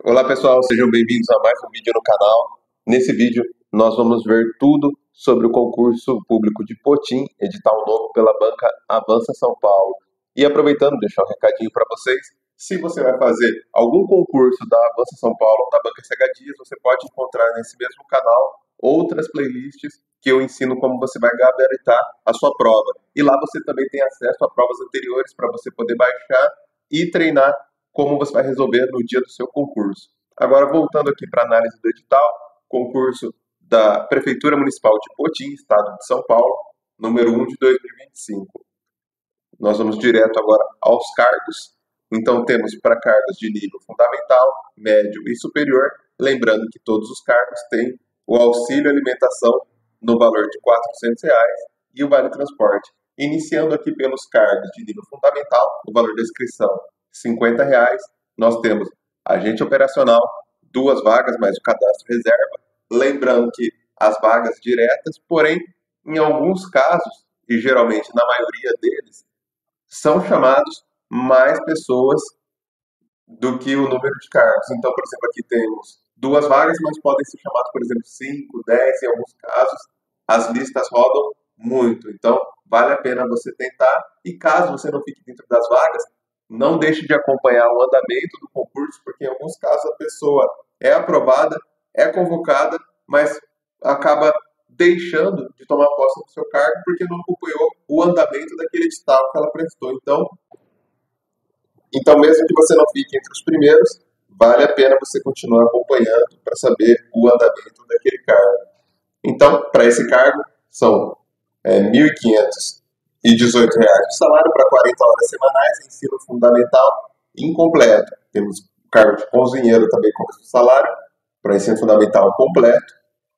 Olá pessoal, sejam bem-vindos a mais um vídeo no canal. Nesse vídeo nós vamos ver tudo sobre o concurso público de Potim, edital novo pela banca Avança São Paulo. E aproveitando, deixar um recadinho para vocês, se você vai fazer algum concurso da Avança São Paulo ou da banca SH Dias, você pode encontrar nesse mesmo canal outras playlists que eu ensino como você vai gabaritar a sua prova. E lá você também tem acesso a provas anteriores para você poder baixar e treinar como você vai resolver no dia do seu concurso. Agora, voltando aqui para a análise do edital, concurso da Prefeitura Municipal de Potim, Estado de São Paulo, número 1 de 2025. Nós vamos direto agora aos cargos. Então, temos para cargos de nível fundamental, médio e superior, lembrando que todos os cargos têm o auxílio alimentação no valor de R$ 400 e o vale transporte. Iniciando aqui pelos cargos de nível fundamental, o valor da inscrição R$ 50, nós temos agente operacional, 2 vagas mais o cadastro reserva. Lembrando que as vagas diretas, porém, em alguns casos, e geralmente na maioria deles, são chamados mais pessoas do que o número de cargos. Então, por exemplo, aqui temos 2 vagas, mas podem ser chamados, por exemplo, 5, 10, em alguns casos. As listas rodam muito, então vale a pena você tentar. E caso você não fique dentro das vagas, não deixe de acompanhar o andamento do concurso, porque em alguns casos a pessoa é aprovada, é convocada, mas acaba deixando de tomar posse do seu cargo porque não acompanhou o andamento daquele edital que ela prestou. Então, mesmo que você não fique entre os primeiros, vale a pena você continuar acompanhando para saber o andamento daquele cargo. Então, para esse cargo, são R$ 1.518 de salário para 40 horas semanais, ensino fundamental incompleto. Temos o cargo de cozinheiro também com esse salário, para ensino fundamental completo.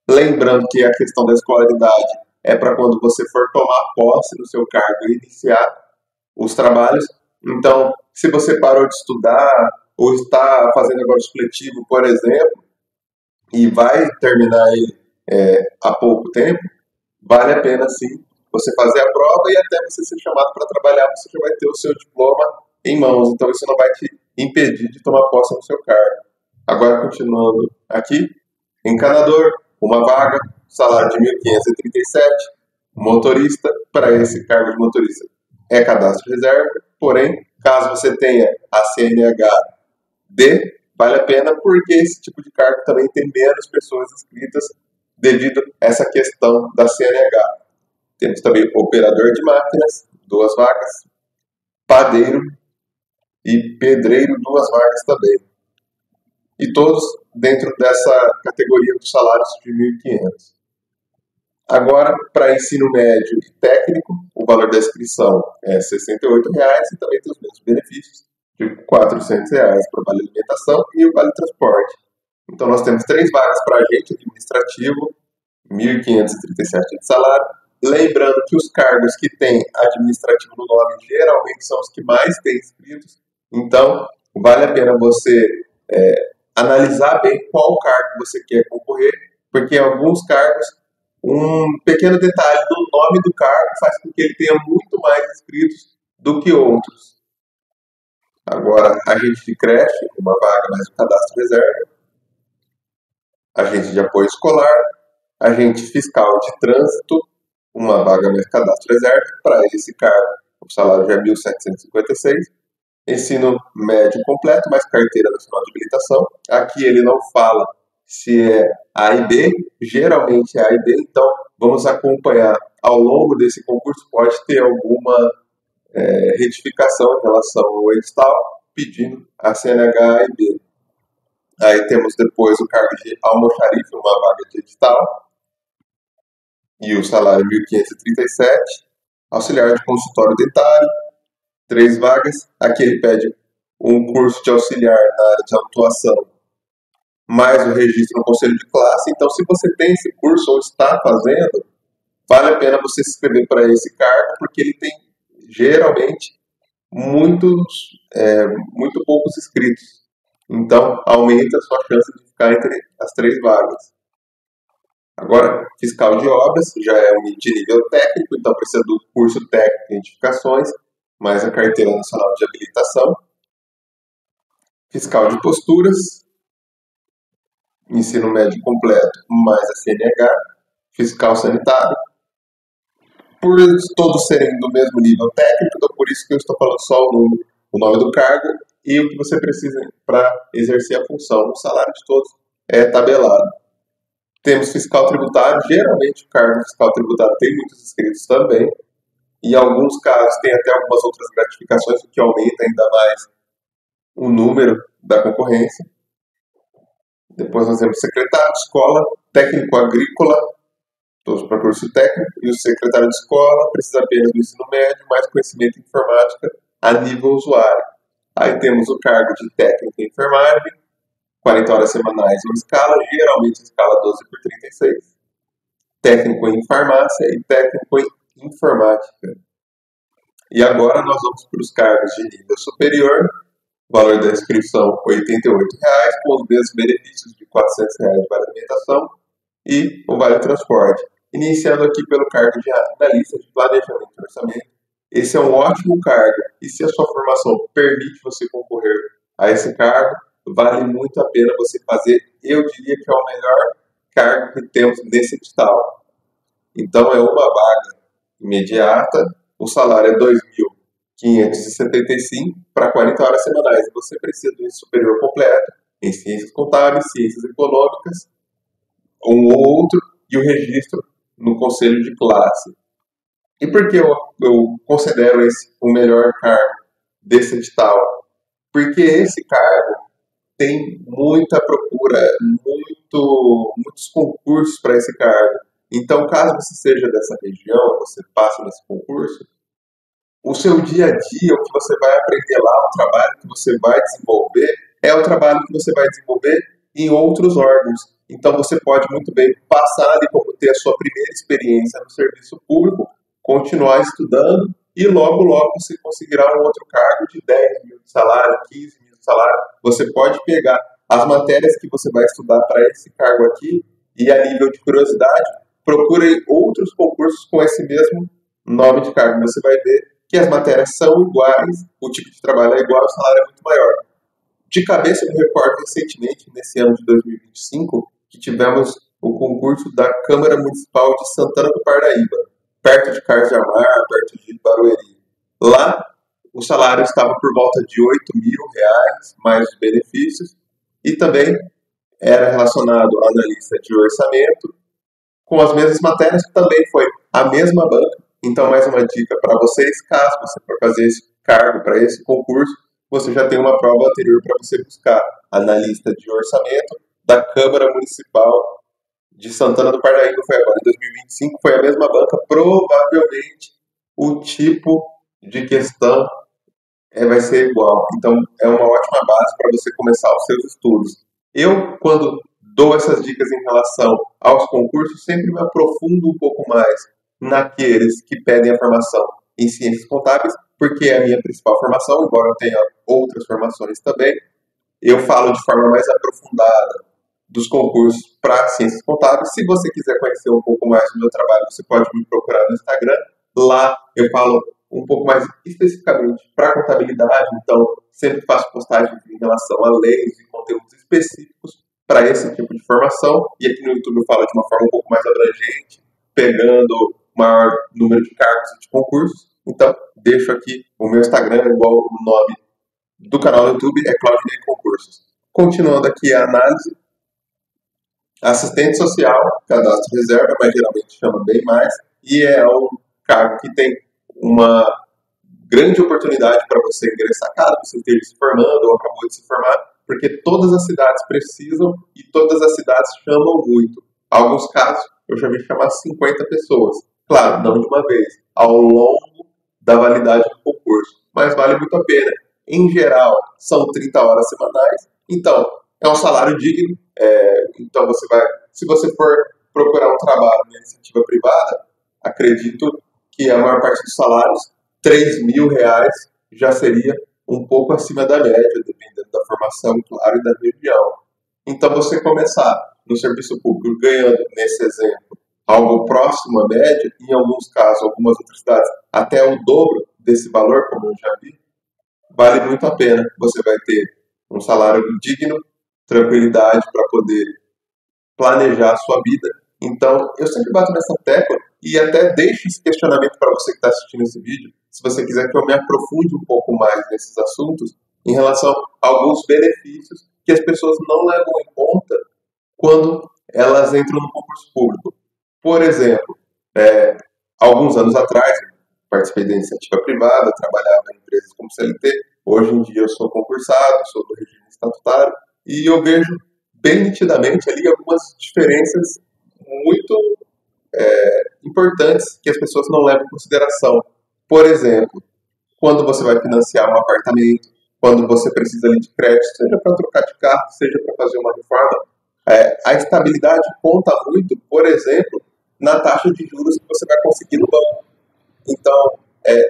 Lembrando que a questão da escolaridade é para quando você for tomar posse no seu cargo e iniciar os trabalhos. Então, se você parou de estudar ou está fazendo agora o supletivo, por exemplo, e vai terminar ele há pouco tempo, vale a pena sim você fazer a prova e até você ser chamado para trabalhar, você já vai ter o seu diploma em mãos. Então, isso não vai te impedir de tomar posse no seu cargo. Agora, continuando aqui, encanador, uma vaga, salário de 1.537, motorista, para esse cargo de motorista é cadastro reserva, porém, caso você tenha a CNH-D, vale a pena porque esse tipo de cargo também tem menos pessoas inscritas devido a essa questão da CNH. Temos também operador de máquinas, 2 vagas, padeiro e pedreiro, 2 vagas também. E todos dentro dessa categoria dos salários de 1.500. Agora, para ensino médio e técnico, o valor da inscrição é R$ 68 e também tem os mesmos benefícios de R$ 400 para o vale alimentação e o vale transporte. Então, nós temos 3 vagas para agente administrativo, 1.537 de salário. Lembrando que os cargos que têm administrativo no nome geralmente são os que mais têm inscritos. Então, vale a pena você analisar bem qual cargo você quer concorrer, porque em alguns cargos um pequeno detalhe do nome do cargo faz com que ele tenha muito mais inscritos do que outros. Agora, agente de creche, uma vaga mais o cadastro reserva, agente de apoio escolar, agente fiscal de trânsito, uma vaga mais cadastro reserva, para esse cargo o salário já é 1.756, ensino médio completo, mais carteira nacional de habilitação. Aqui ele não fala se é A e B, geralmente é A e B, então vamos acompanhar ao longo desse concurso, pode ter alguma retificação em relação ao edital, pedindo a CNH A e B. Aí temos depois o cargo de almoxarife, uma vaga de edital, e o salário 1.537, auxiliar de consultório dentário, 3 vagas, aqui ele pede um curso de auxiliar na área de atuação, mais o registro no conselho de classe. Então, se você tem esse curso ou está fazendo, vale a pena você se inscrever para esse cargo, porque ele tem, geralmente, muito poucos inscritos. Então, aumenta a sua chance de ficar entre as 3 vagas. Agora, fiscal de obras, já é de nível técnico, então precisa do curso técnico de edificações, mais a carteira nacional de habilitação. Fiscal de posturas, ensino médio completo, mais a CNH, fiscal sanitário, por todos serem do mesmo nível técnico, então por isso que eu estou falando só o nome do cargo e o que você precisa para exercer a função. O salário de todos é tabelado. Temos fiscal tributário, geralmente o cargo fiscal tributário tem muitos inscritos também. Em alguns casos tem até algumas outras gratificações, o que aumenta ainda mais o número da concorrência. Depois nós temos secretário de escola, técnico agrícola, todos para curso técnico, e o secretário de escola precisa apenas do ensino médio, mais conhecimento em informática a nível usuário. Aí temos o cargo de técnico em enfermagem, 40 horas semanais ou escala, geralmente escala 12 por 36. Técnico em farmácia e técnico em informática. E agora nós vamos para os cargos de nível superior, valor da inscrição R$ 88,00, com os mesmos benefícios de R$ 400,00 para alimentação e o vale transporte. Iniciando aqui pelo cargo de analista de planejamento e orçamento. Esse é um ótimo cargo e se a sua formação permite você concorrer a esse cargo, vale muito a pena você fazer. Eu diria que é o melhor cargo que temos nesse edital. Então é uma vaga imediata, o salário é R$ 2.575 para 40 horas semanais. E você precisa do ensino superior completo em ciências contábeis, ciências econômicas, um ou outro, e o registro no conselho de classe. E por que eu considero esse o melhor cargo desse edital? Porque esse cargo tem muita procura, muitos concursos para esse cargo. Então, caso você seja dessa região, você passe nesse concurso, o seu dia a dia, o que você vai aprender lá, o trabalho que você vai desenvolver, é o trabalho que você vai desenvolver em outros órgãos. Então, você pode muito bem passar ali como ter a sua primeira experiência no serviço público, continuar estudando e logo você conseguirá um outro cargo de 10 mil de salário, 15 mil de salário. Você pode pegar as matérias que você vai estudar para esse cargo aqui e, a nível de curiosidade, procure outros concursos com esse mesmo nome de cargo. Você vai ver que as matérias são iguais, o tipo de trabalho é igual, o salário é muito maior. De cabeça, eu me recordo recentemente, nesse ano de 2025, que tivemos o concurso da Câmara Municipal de Santana do Parnaíba, perto de Carlos de Amar, perto de Barueri. Lá, o salário estava por volta de R$ 8.000, mais os benefícios, e também era relacionado a analista de orçamento, com as mesmas matérias, que também foi a mesma banca. Então, mais uma dica para vocês, caso você for fazer esse cargo para esse concurso, você já tem uma prova anterior para você buscar. Analista de orçamento da Câmara Municipal de Santana do Parnaíba foi agora. Em 2025 foi a mesma banca, provavelmente o tipo de questão vai ser igual. Então, é uma ótima base para você começar os seus estudos. Eu, quando dou essas dicas em relação aos concursos, sempre me aprofundo um pouco mais naqueles que pedem a formação em ciências contábeis, porque é a minha principal formação, embora eu tenha outras formações também. Eu falo de forma mais aprofundada dos concursos para ciências contábeis. Se você quiser conhecer um pouco mais do meu trabalho, você pode me procurar no Instagram. Lá eu falo um pouco mais especificamente para contabilidade, então sempre faço postagens em relação a leis e conteúdos específicos para esse tipo de formação. E aqui no YouTube eu falo de uma forma um pouco mais abrangente, pegando o maior número de cargos e de concursos. Então, deixo aqui o meu Instagram, igual o nome do canal do YouTube, é Claudinei Concursos. Continuando aqui a análise, assistente social, cadastro reserva, mas geralmente chama bem mais, e é um cargo que tem uma grande oportunidade para você ingressar, caso você esteja se formando ou acabou de se formar, porque todas as cidades precisam e todas as cidades chamam muito. Em alguns casos, eu já vi chamar 50 pessoas. Claro, não de uma vez, ao longo da validade do concurso, mas vale muito a pena. Em geral, são 30 horas semanais, então é um salário digno. Então você vai, se você for procurar um trabalho na iniciativa privada, acredito que a maior parte dos salários, R$ 3.000, já seria um pouco acima da média, dependendo da formação, claro, e da região. Então você começar no serviço público ganhando, nesse exemplo, algo próximo à média, em alguns casos, algumas outras cidades, até o dobro desse valor, como eu já vi, vale muito a pena. Você vai ter um salário digno, tranquilidade para poder planejar a sua vida. Então, eu sempre bato nessa tecla e até deixo esse questionamento para você que está assistindo esse vídeo, se você quiser que eu me aprofunde um pouco mais nesses assuntos, em relação a alguns benefícios que as pessoas não levam em conta quando elas entram no concurso público. Por exemplo, alguns anos atrás, participei da iniciativa privada, trabalhava em empresas como CLT, hoje em dia eu sou concursado, sou do regime estatutário, e eu vejo bem nitidamente ali algumas diferenças muito importantes que as pessoas não levam em consideração. Por exemplo, quando você vai financiar um apartamento, quando você precisa ali de crédito, seja para trocar de carro, seja para fazer uma reforma, a estabilidade conta muito, por exemplo, na taxa de juros que você vai conseguir no banco. Então,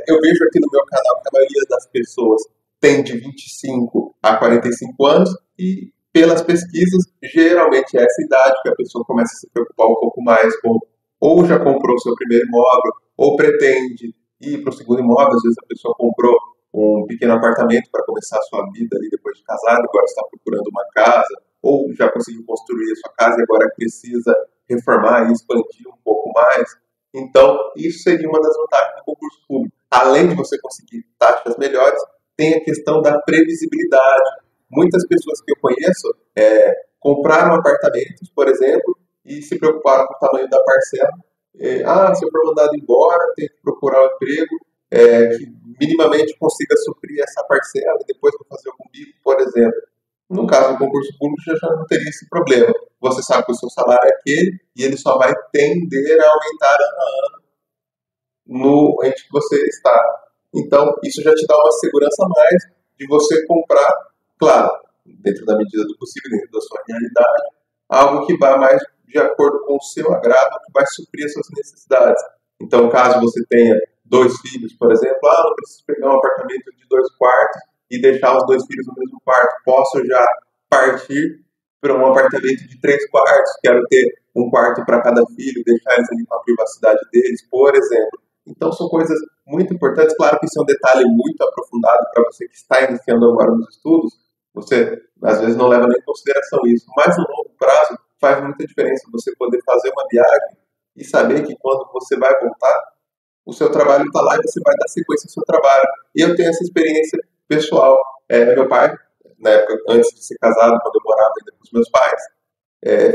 eu vejo aqui no meu canal que a maioria das pessoas tem de 25 a 45 anos e, pelas pesquisas, geralmente é essa idade que a pessoa começa a se preocupar um pouco mais com ou já comprou o seu primeiro imóvel, ou pretende ir para o segundo imóvel. Às vezes a pessoa comprou um pequeno apartamento para começar a sua vida ali depois de casado, agora está procurando uma casa, ou já conseguiu construir a sua casa e agora precisa reformar e expandir um pouco mais. Então, isso seria uma das vantagens do concurso público. Além de você conseguir taxas melhores, tem a questão da previsibilidade. Muitas pessoas que eu conheço compraram apartamentos, por exemplo, e se preocuparam com o tamanho da parcela. Se eu for mandado embora, tenho que procurar um emprego que minimamente consiga suprir essa parcela e depois vou fazer algum bico, por exemplo. No caso do concurso público, já não teria esse problema. Você sabe que o seu salário é aquele e ele só vai tender a aumentar ano a ano no ente que você está. Então, isso já te dá uma segurança a mais de você comprar, claro, dentro da medida do possível, dentro da sua realidade, algo que vá mais de acordo com o seu agrado, que vai suprir as suas necessidades. Então, caso você tenha 2 filhos, por exemplo, não preciso pegar um apartamento de 2 quartos e deixar os 2 filhos no mesmo quarto. Posso já partir para um apartamento de 3 quartos, quero ter um quarto para cada filho, deixar eles ali com a privacidade deles, por exemplo. Então, são coisas muito importantes. Claro que isso é um detalhe muito aprofundado para você que está iniciando agora nos estudos. Você, às vezes, não leva nem em consideração isso. Mas, no longo prazo, faz muita diferença você poder fazer uma viagem e saber que quando você vai voltar, o seu trabalho está lá e você vai dar sequência ao seu trabalho. E eu tenho essa experiência pessoal. Meu pai, na época, antes de ser casado, quando eu morava ainda com os meus pais,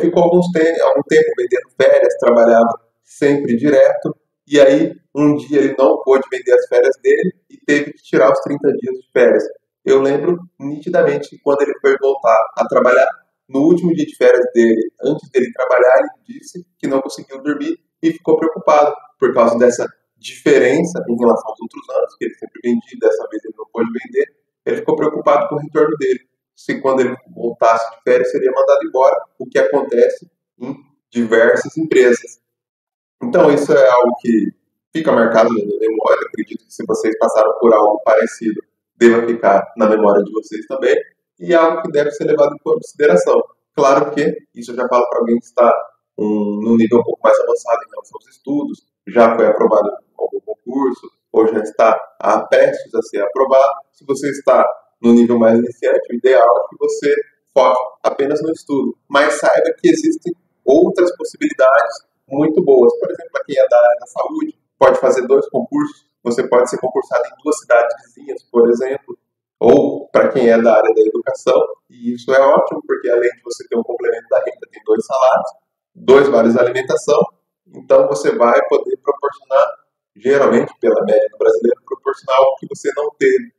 ficou algum tempo vendendo férias, trabalhava sempre direto, e aí um dia ele não pôde vender as férias dele e teve que tirar os 30 dias de férias. Eu lembro nitidamente que quando ele foi voltar a trabalhar, no último dia de férias dele, antes dele trabalhar, ele disse que não conseguiu dormir e ficou preocupado por causa dessa diferença em relação aos outros anos, que ele sempre vendia, dessa vez ele não pôde vender. Ele ficou preocupado com o retorno dele. Se quando ele voltasse de férias seria mandado embora, o que acontece em diversas empresas. Então isso é algo que fica marcado na minha memória. Acredito que se vocês passaram por algo parecido, deva ficar na memória de vocês também, e é algo que deve ser levado em consideração. Claro que isso eu já falo para alguém que está num nível um pouco mais avançado em relação aos estudos, já foi aprovado em algum concurso, ou já está prestes a ser aprovado. Se você está no nível mais iniciante, o ideal é que você foque apenas no estudo, mas saiba que existem outras possibilidades muito boas. Por exemplo, para quem é da área da saúde, pode fazer 2 concursos, você pode ser concursado em 2 cidades vizinhas, por exemplo, ou para quem é da área da educação, e isso é ótimo, porque além de você ter um complemento da renda, tem 2 salários, 2 vales alimentação, então você vai poder proporcionar, geralmente pela média do brasileiro, proporcionar algo que você não teve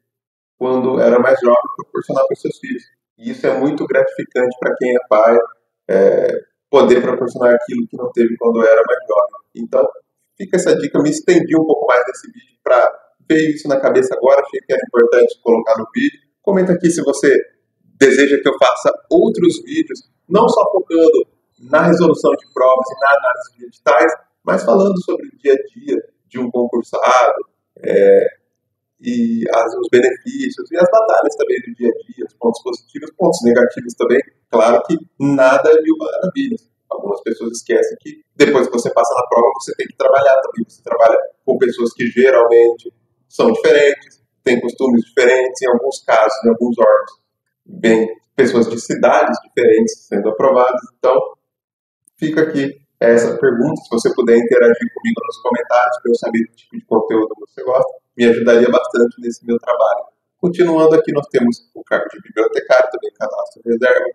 quando era mais jovem, proporcionar para os seus filhos. E isso é muito gratificante para quem é pai, poder proporcionar aquilo que não teve quando era mais jovem. Então, fica essa dica. Eu me estendi um pouco mais nesse vídeo para ver isso na cabeça agora, achei que era importante colocar no vídeo. Comenta aqui se você deseja que eu faça outros vídeos, não só focando na resolução de provas e na análise de editais, mas falando sobre o dia a dia de um concursado, e os benefícios e as batalhas também do dia a dia, os pontos positivos, pontos negativos também. Claro que nada é mil maravilhas. Algumas pessoas esquecem que depois que você passa na prova, você tem que trabalhar também. Você trabalha com pessoas que geralmente são diferentes, têm costumes diferentes, em alguns casos, em alguns órgãos, bem, pessoas de cidades diferentes sendo aprovadas. Então, fica aqui essa pergunta. Se você puder interagir comigo nos comentários para eu saber que tipo de conteúdo você gosta, me ajudaria bastante nesse meu trabalho. Continuando aqui, nós temos o cargo de bibliotecário, também cadastro reserva,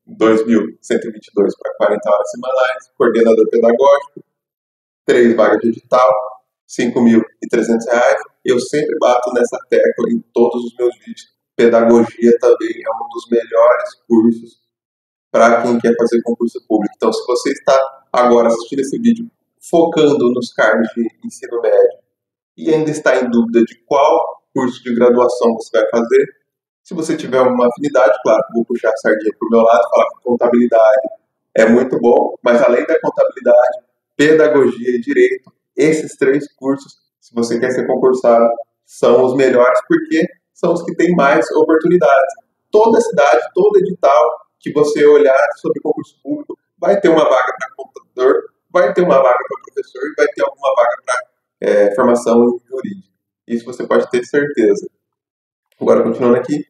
2.122 para 40 horas semanais, coordenador pedagógico, 3 vagas de edital, R$ 5.300. Eu sempre bato nessa tecla em todos os meus vídeos. Pedagogia também é um dos melhores cursos para quem quer fazer concurso público. Então, se você está agora assistindo esse vídeo focando nos cargos de ensino médio e ainda está em dúvida de qual curso de graduação você vai fazer, se você tiver uma afinidade, claro, vou puxar a sardinha para o meu lado, falar que contabilidade é muito bom, mas além da contabilidade, pedagogia e direito, esses 3 cursos, se você quer ser concursado, são os melhores porque são os que têm mais oportunidades. Toda cidade, todo edital que você olhar sobre concurso público, vai ter uma vaga para contador, vai ter uma vaga para professor e vai ter alguma vaga para formação jurídica. Isso você pode ter certeza. Agora, continuando aqui,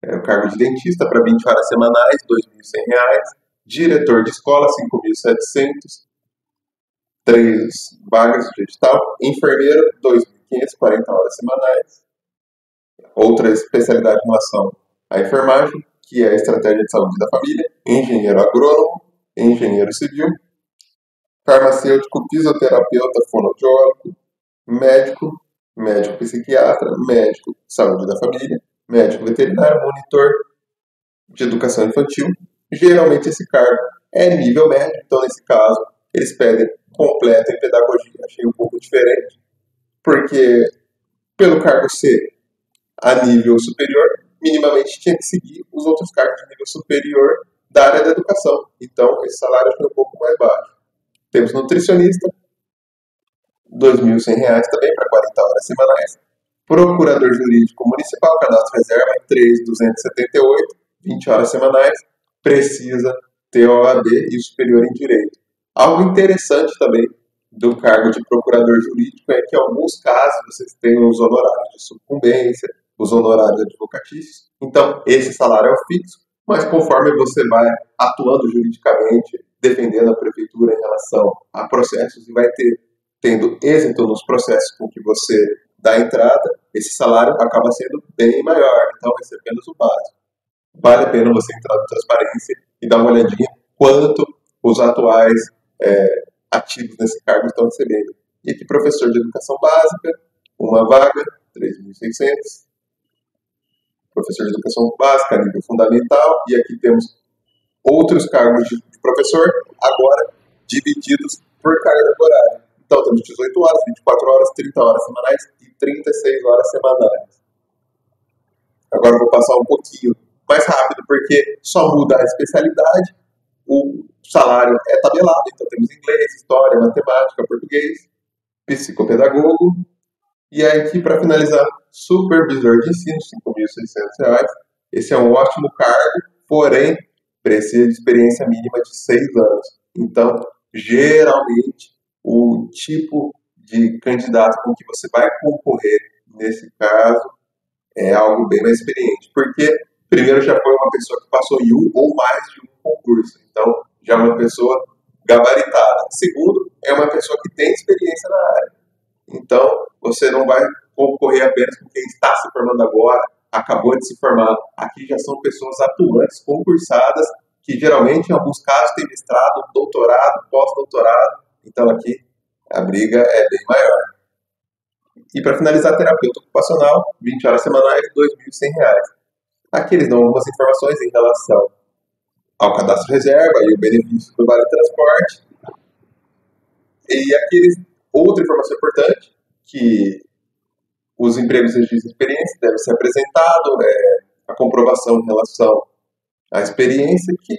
o cargo de dentista para 20 horas semanais, R$ 2.100. Diretor de escola, 5.700. 3 vagas de edital. Enfermeiro, 2.540 horas semanais. Outra especialidade em relação à enfermagem, que é a estratégia de saúde da família. Engenheiro agrônomo, engenheiro civil. Farmacêutico, fisioterapeuta, fonoaudiólogo. Médico, médico psiquiatra, médico de saúde da família, médico veterinário, monitor de educação infantil. Geralmente esse cargo é nível médio, então nesse caso eles pedem completo em pedagogia. Achei um pouco diferente, porque pelo cargo ser a nível superior, minimamente tinha que seguir os outros cargos de nível superior da área da educação. Então esse salário foi um pouco mais baixo. Temos nutricionista, R$ 2.100 também para 40 horas semanais. Procurador Jurídico Municipal, cadastro reserva, 3.278, 20 horas semanais. Precisa ter OAB e o superior em Direito. Algo interessante também do cargo de Procurador Jurídico é que, em alguns casos, vocês têm os honorários de sucumbência, os honorários advocatícios. Então, esse salário é o fixo, mas conforme você vai atuando juridicamente, defendendo a prefeitura em relação a processos e vai tendo êxito nos processos com que você dá entrada, esse salário acaba sendo bem maior, então vai ser apenas o básico. Vale a pena você entrar no Transparência e dar uma olhadinha quanto os atuais ativos nesse cargo estão recebendo. E aqui, professor de educação básica, uma vaga, 3.600. Professor de educação básica, nível fundamental, e aqui temos outros cargos de professor, agora divididos por carga horária. Então, temos 18 horas, 24 horas, 30 horas semanais e 36 horas semanais. Agora eu vou passar um pouquinho mais rápido, porque só muda a especialidade, o salário é tabelado, então temos inglês, história, matemática, português, psicopedagogo, e aí aqui, para finalizar, supervisor de ensino, R$ 5.600. Esse é um ótimo cargo, porém, precisa de experiência mínima de 6 anos. Então, geralmente, o tipo de candidato com que você vai concorrer nesse caso é algo bem mais experiente. Porque, primeiro, já foi uma pessoa que passou em um ou mais de um concurso. Então, já é uma pessoa gabaritada. Segundo, é uma pessoa que tem experiência na área. Então, você não vai concorrer apenas com quem está se formando agora, acabou de se formar. Aqui já são pessoas atuantes, concursadas, que geralmente, em alguns casos, têm mestrado, doutorado, pós-doutorado. Então, aqui, a briga é bem maior. E para finalizar, terapeuta ocupacional, 20 horas semanais, R$ 2.100. Aqui eles dão algumas informações em relação ao cadastro reserva e o benefício do Vale Transporte. E aqui outra informação importante, que os empregos exigem experiência, deve ser apresentado, a comprovação em relação à experiência, que,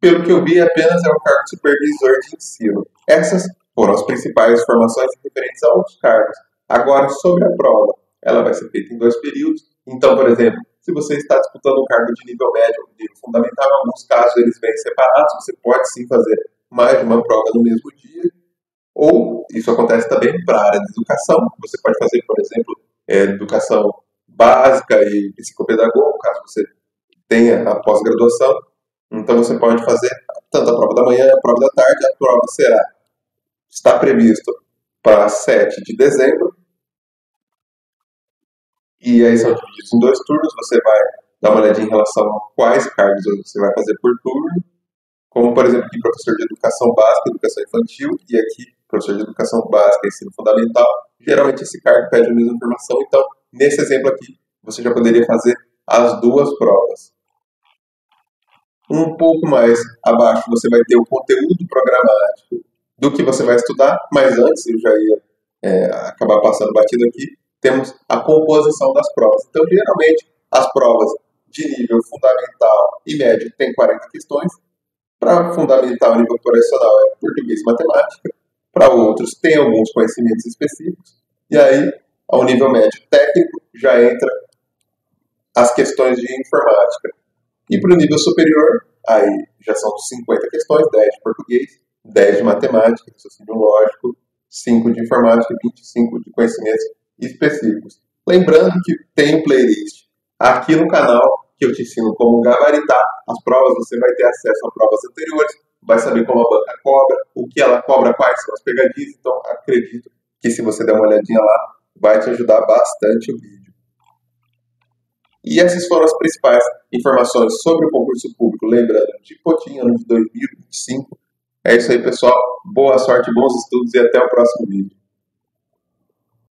pelo que eu vi, apenas é o cargo de supervisor de ensino. Essas foram as principais informações referentes aos cargos. Agora, sobre a prova, ela vai ser feita em 2 períodos. Então, por exemplo, se você está disputando um cargo de nível médio ou nível fundamental, em alguns casos eles vêm separados, você pode sim fazer mais de uma prova no mesmo dia. Ou, isso acontece também para a área de educação, você pode fazer, por exemplo, educação básica e psicopedagogo, caso você tenha a pós-graduação. Então você pode fazer tanto a prova da manhã, a prova da tarde, a prova está previsto para 7 de dezembro, e aí são divididos em 2 turnos, você vai dar uma olhadinha em relação a quais cargos você vai fazer por turno, como por exemplo aqui professor de educação básica, educação infantil, e aqui professor de educação básica, ensino fundamental. Geralmente esse cargo pede a mesma informação, então nesse exemplo aqui você já poderia fazer as 2 provas. Um pouco mais abaixo você vai ter o conteúdo programático do que você vai estudar, mas antes eu já ia acabar passando batido aqui, temos a composição das provas. Então, geralmente, as provas de nível fundamental e médio têm 40 questões. Para fundamental e nível operacional é português e matemática. Para outros, tem alguns conhecimentos específicos. E aí, ao nível médio técnico, já entra as questões de informática. E para o nível superior, aí já são 50 questões, 10 de português, 10 de matemática, raciocínio lógico, 5 de informática e 25 de conhecimentos específicos. Lembrando que tem um playlist aqui no canal que eu te ensino como gabaritar as provas, você vai ter acesso a provas anteriores, vai saber como a banca cobra, o que ela cobra, quais são as pegadinhas, então acredito que se você der uma olhadinha lá, vai te ajudar bastante o vídeo. E essas foram as principais informações sobre o concurso público, lembrando, de Potim, ano de 2025. É isso aí, pessoal. Boa sorte, bons estudos e até o próximo vídeo.